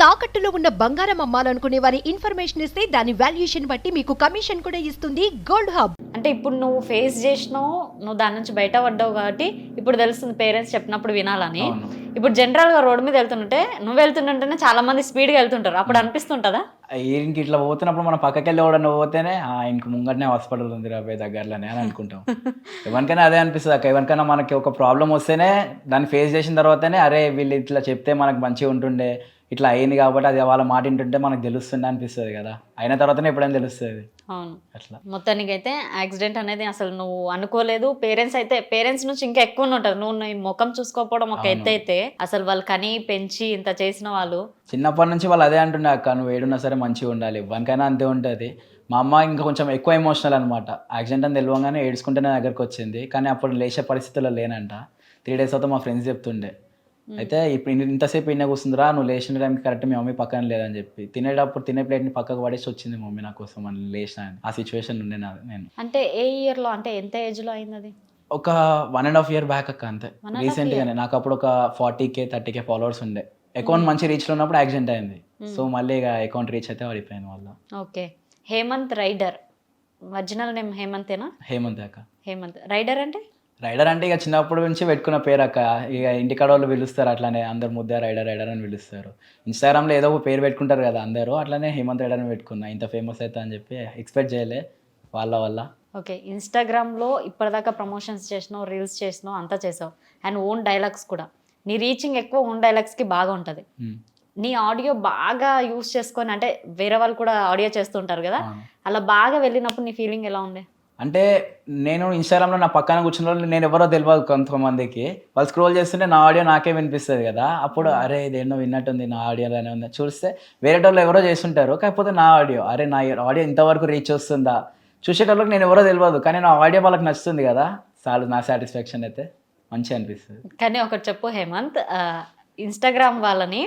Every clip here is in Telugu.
తాకట్టులో ఉన్న బంగారం అమ్మాలనుకునే వారి ఇన్ఫర్మేషన్ ఇస్తే దాని వాల్యుయేషన్ బట్టి మీకు కమిషన్ కూడా ఇస్తుంది గోల్డ్ హబ్. అంటే ఇప్పుడు నువ్వు ఫేస్ చేసినావు, నువ్వు దాని నుంచి బయట పడ్డావు కాబట్టి ఇప్పుడు తెలుస్తుంది పేరెంట్స్ చెప్పినప్పుడు వినాలని. ఇప్పుడు జనరల్ గా రోడ్ మీద వెళ్తుంటే నువ్వు వెళ్తుంటేనే చాలా మంది స్పీడ్ గా వెళ్తుంటారు, అప్పుడు అనిపిస్తుంటదా ఇంక ఇట్లా పోతున్నప్పుడు మనం పక్కకి వెళ్ళి ఎవడన్నా పోతేనే ఇంక ముంగటనే హాస్పిటల్ ఉంది రాబోయే దగ్గరలోనే అని అనుకుంటాం. ఎవరికైనా అదే అనిపిస్తుంది అక్క. ఎవరికైనా మనకి ఒక ప్రాబ్లం వస్తేనే దాన్ని ఫేస్ చేసిన తర్వాతనే అరే వీళ్ళు ఇట్లా చెప్తే మనకు మంచిగా ఉంటుండే, ఇట్లా అయింది కాబట్టి అది వాళ్ళ మాట వింటుంటే మనకు తెలుస్తుంది అనిపిస్తుంది కదా. అయిన తర్వాతనే ఎప్పుడైనా తెలుస్తుంది. అవును, అట్లా మొత్తానికి అయితే యాక్సిడెంట్ అనేది అసలు నువ్వు అనుకోలేదు. పేరెంట్స్ నుంచి ఇంకా ఎక్కువ ఉంటుంది. నువ్వు నీ ముఖం చూసుకోకపోవడం ఒక ఎత్తు అయితే అసలు వాళ్ళు కని పెంచి ఇంత చేసిన వాళ్ళు చిన్నప్పటి నుంచి వాళ్ళు అదే అంటుండే అక్క, నువ్వు ఏడున్నా సరే మంచిగా ఉండాలి, ఎవరికైనా అంతే ఉంటుంది. మా అమ్మ ఇంకా కొంచెం ఎక్కువ ఎమోషనల్ అనమాట. యాక్సిడెంట్ అని తెలియగానే ఏడ్చుకుంటేనే దగ్గరకు వచ్చింది, కానీ అప్పుడు లేచే పరిస్థితుల్లో లేనంట. 3 days అవుతా మా ఫ్రెండ్స్ చెప్తుండే, అయితే ఇప్పుడు ఇంతసేపు ఇన్న కూర్చుందిరా, నువ్వు లేచిన టైంకి కరెక్ట్ మీ మమ్మీ పక్కన లేదని చెప్పి తినేటప్పుడు తినే ప్లేట్ని పక్కకు పడేసి వచ్చింది మమ్మీ నా కోసం అని లేచిన. ఆ సిచ్యువేషన్ ఉండే నేను. అంటే ఏ ఇయర్ లో, అంటే ఎంత ఏజ్ లో అయింది అది? ఒక 1.5 year బ్యాక్ అక్క, అంతే. రీసెంట్గానే నాకు అప్పుడు ఒక 40K 30K ఫాలోవర్స్ ఉండే. అకౌంట్ మంచి రీచ్లో ఉన్నప్పుడు యాక్సిడెంట్ అయింది. సో మళ్ళీ ఇక అకౌంట్ రీచ్ అయితే పడిపోయింది వల్ల. Okay, Hemant rider, original name హేమంతేనా? హేమంత్ అక్క. హేమంత్ రైడర్ అంటే? రైడర్ అంటే ఇక చిన్నప్పటి నుంచి పెట్టుకున్న పేరు అక్క. ఇక ఇంటికాడ వాళ్ళు పిలుస్తారు అట్లానే, అందరు ముద్ద రైడర్ రైడర్ అని పిలుస్తారు. ఇన్స్టాగ్రామ్లో ఏదో ఒక పేరు పెట్టుకుంటారు కదా అందరూ, అట్లానే హేమంత్ రైడర్ అని పెట్టుకున్నా. ఇంత ఫేమస్ అవుతా అని చెప్పి ఎక్స్పెక్ట్ చేయలే వాళ్ళ వల్ల. ఓకే, ఇన్స్టాగ్రామ్లో ఇప్పటిదాకా ప్రమోషన్స్ చేసినావు, రీల్స్ చేసినావు, అంతా చేసావు, అండ్ ఓన్ డైలాగ్స్ కూడా. నీ రీచింగ్ ఎక్కువ ఓన్ డైలాగ్స్కి బాగా ఉంటుంది. నీ ఆడియో బాగా యూస్ చేసుకొని, అంటే వేరే వాళ్ళు కూడా ఆడియో చేస్తుంటారు కదా, అలా బాగా వెళ్ళినప్పుడు నీ ఫీలింగ్ ఎలా ఉండే? అంటే నేను ఇన్స్టాగ్రామ్లో నా పక్కన కూర్చున్న వాళ్ళు నేను ఎవరో తెలియదు కొంతమందికి. వాళ్ళు స్క్రోల్ చేస్తుంటే నా ఆడియో నాకే వినిపిస్తుంది కదా, అప్పుడు అరే ఇదేన్నో విన్నట్టుంది నా ఆడియోలోనే ఉంది. చూస్తే వేరే వాళ్ళు ఎవరో చేస్తుంటారు, కాకపోతే నా ఆడియో అరే నా ఆడియో ఇంతవరకు రీచ్ వస్తుందా, చూసేటోళ్ళకి నేను ఎవరో తెలియదు, కానీ నా ఆడియో వాళ్ళకి నచ్చుతుంది కదా, చాలు నా సాటిస్ఫాక్షన్ అయితే మంచిగా అనిపిస్తుంది. కానీ ఒకటి చెప్పు హేమంత్, ఇన్స్టాగ్రామ్ వాళ్ళని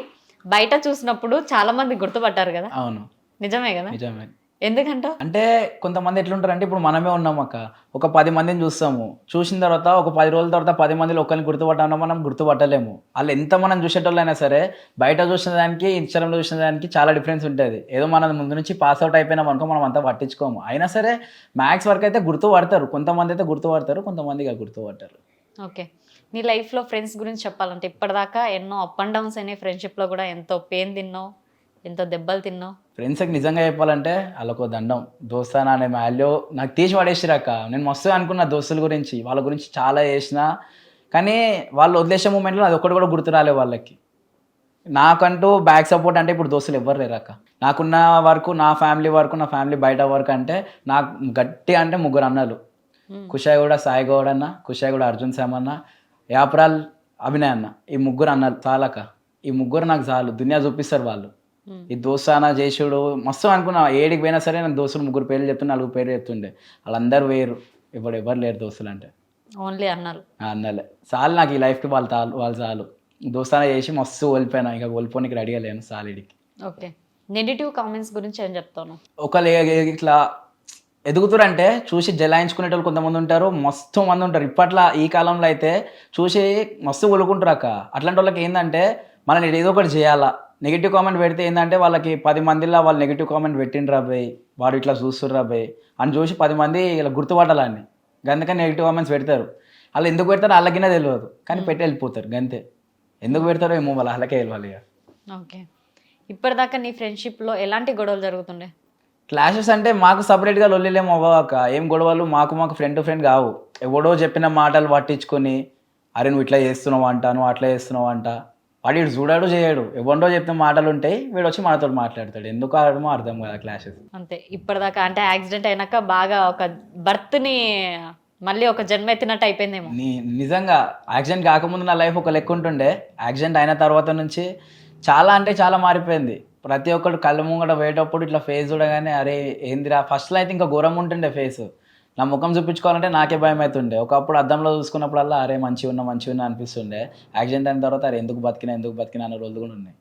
బయట చూసినప్పుడు చాలా మంది గుర్తుపట్టారు కదా? అవును, నిజమే కదా? నిజమే. ఎందుకంటే అంటే కొంతమంది ఎట్లుంటారు అంటే, ఇప్పుడు మనమే ఉన్నాం అక్క, ఒక 10 మందిని చూస్తాము, చూసిన తర్వాత ఒక 10 రోజుల తర్వాత 10 మందిలో ఒకరిని గుర్తుపట్టామన్నా మనం గుర్తుపట్టలేము. వాళ్ళు ఎంత మనం చూసేటోళ్ళైనా సరే బయట చూసిన దానికి ఇన్స్టాగ్రామ్లో చూసిన దానికి చాలా డిఫరెన్స్ ఉంటుంది. ఏదో మనం ముందు నుంచి పాస్ అవుట్ అయిపోయినాం అనుకో, మనం అంతా పట్టించుకోము. అయినా సరే మ్యాథ్స్ వరకు అయితే గుర్తుపడతారు, కొంతమంది అయితే గుర్తుపడతారు, కొంతమందిగా గుర్తుపడతారు. ఓకే, నీ లైఫ్లో ఫ్రెండ్స్ గురించి చెప్పాలంటే ఇప్పటిదాకా ఎన్నో అప్ అండ్ డౌన్స్ అయినాయి, ఫ్రెండ్షిప్లో కూడా ఎంతో పెయిన్ తిన్నావు, ఎంతో దెబ్బలు తిన్నావు. ఫ్రెండ్స్కి నిజంగా చెప్పాలంటే వాళ్ళకు దండం. దోస్తానా అనే వాల్యూ నాకు తీసి పడేసిరాక. నేను మస్తు అనుకున్న దోస్తుల గురించి, వాళ్ళ గురించి చాలా చేసిన, కానీ వాళ్ళు వదిలేసే మూమెంట్లో అది ఒక్కటి కూడా గుర్తు రాలే వాళ్ళకి. నాకంటూ బ్యాక్ సపోర్ట్ అంటే ఇప్పుడు దోస్తులు ఎవ్వరు లేరాక. నాకున్న వరకు, నా ఫ్యామిలీ వరకు, నా ఫ్యామిలీ బయట వరకు అంటే నాకు గట్టి అంటే 3 అన్నలు. కుషాయిగూడ సాయి గౌడ్ అన్న, కుషాయిగూడ అర్జున్ శామ్ అన్న, యాప్రాల్ అభినయ్ అన్న. ఈ 3 అన్నలు చాలక. ఈ 3 నాకు చాలు, దునియా చూపిస్తారు వాళ్ళు. ఈ దోస్తానా చేసుడు మస్తు అనుకున్నా. ఏడికి పోయినా సరే నాకు దోస్తులు 3 పేర్లు చెప్తుండే, 4 పేర్లు చెప్తుండే. వాళ్ళందరూ వేరు, ఇప్పుడు ఎవరు లేరు దోస్తులు అంటే. ఓన్లీ అన్నారు, అన్నలే చాలు నాకు ఈ లైఫ్కి. వాళ్ళు చాలు. దోస్తానా చేసి మస్తు కోల్పోయినా, ఇంకా కోల్పోనికి రెడీగా లేను సాలిడికి. ఓకే, నెగిటివ్ కామెంట్స్ గురించి ఏం చెప్తాను? ఒకళ్ళు ఇట్లా ఎదుగుతారంటే చూసి జలాయించుకునేటోళ్ళు కొంతమంది ఉంటారు, మస్తు మంది ఉంటారు. ఇప్పట్లో ఈ కాలంలో అయితే చూసి మస్తు కొలుకుంటారు అక్క. అట్లాంటి వాళ్ళకి ఏంటంటే మనం ఏదో ఒకటి చేయాలా. నెగిటివ్ కామెంట్ పెడితే ఏంటంటే వాళ్ళకి 10 మందిలో వాళ్ళు నెగిటివ్ కామెంట్ పెట్టిండ్రు రాబోయ్, వాడు ఇట్లా చూస్తుర్రు రాబోయ్ అని చూసి 10 మంది ఇలా గుర్తుపట్టాలని, అందుకని నెగిటివ్ కామెంట్స్ పెడతారు. వాళ్ళు ఎందుకు పెడతారో వాళ్ళకినే తెలియదు, కానీ పెట్టి వెళ్ళిపోతారు గంతే. ఎందుకు పెడతారో ఏమో వాళ్ళకే వెళ్ళాలి ఇక. ఓకే, ఇప్పటిదాకా నీ ఫ్రెండ్షిప్లో ఎలాంటి గొడవలు జరుగుతుండే? క్లాషెస్ అంటే మాకు సపరేట్గా లొల్లిలేము అవ్వక, ఏం గొడవలు మాకు ఫ్రెండ్ టు ఫ్రెండ్ కావు. ఎవడో చెప్పిన మాటలు పట్టించుకొని అరే నువ్వు ఇట్లా చేస్తున్నావు అంట, నువ్వు అట్లా చేస్తున్నావు అంట, వాడు ఇటు చూడాడు చేయడు. ఎవడో చెప్పిన మాటలు ఉంటాయి, వీడు వచ్చి మనతో మాట్లాడతాడు. ఎందుకు ఆడమో అర్థం కదా క్లాషెస్. అంతే, ఇప్పటిదాకా అంటే యాక్సిడెంట్ అయినాక బాగా ఒక బర్త్ని మళ్ళీ ఒక జన్మ ఎత్తినట్టు అయిపోయిందేమో. నిజంగా యాక్సిడెంట్ కాకముందు నా లైఫ్ ఒక లెక్క ఉంటుండే, యాక్సిడెంట్ అయిన తర్వాత నుంచి చాలా అంటే చాలా మారిపోయింది. ప్రతి ఒక్కరు కళ్ళ ముంగట పోయేటప్పుడు ఇట్లా ఫేస్ చూడగానే అరే ఏందిరా, ఫస్ట్లో అయితే ఇంకా ఘోరం ఉంటుండే ఫేస్. నా ముఖం చూపించుకోవాలంటే నాకే భయం అవుతుండే. ఒకప్పుడు అద్దంలో చూసుకున్నప్పుడల్లా అరే మంచిగా ఉన్నా అనిపిస్తుండే. యాక్సిడెంట్ అయిన తర్వాత అరే ఎందుకు బతికినా అన్న రోజులు కూడా ఉన్నాయి.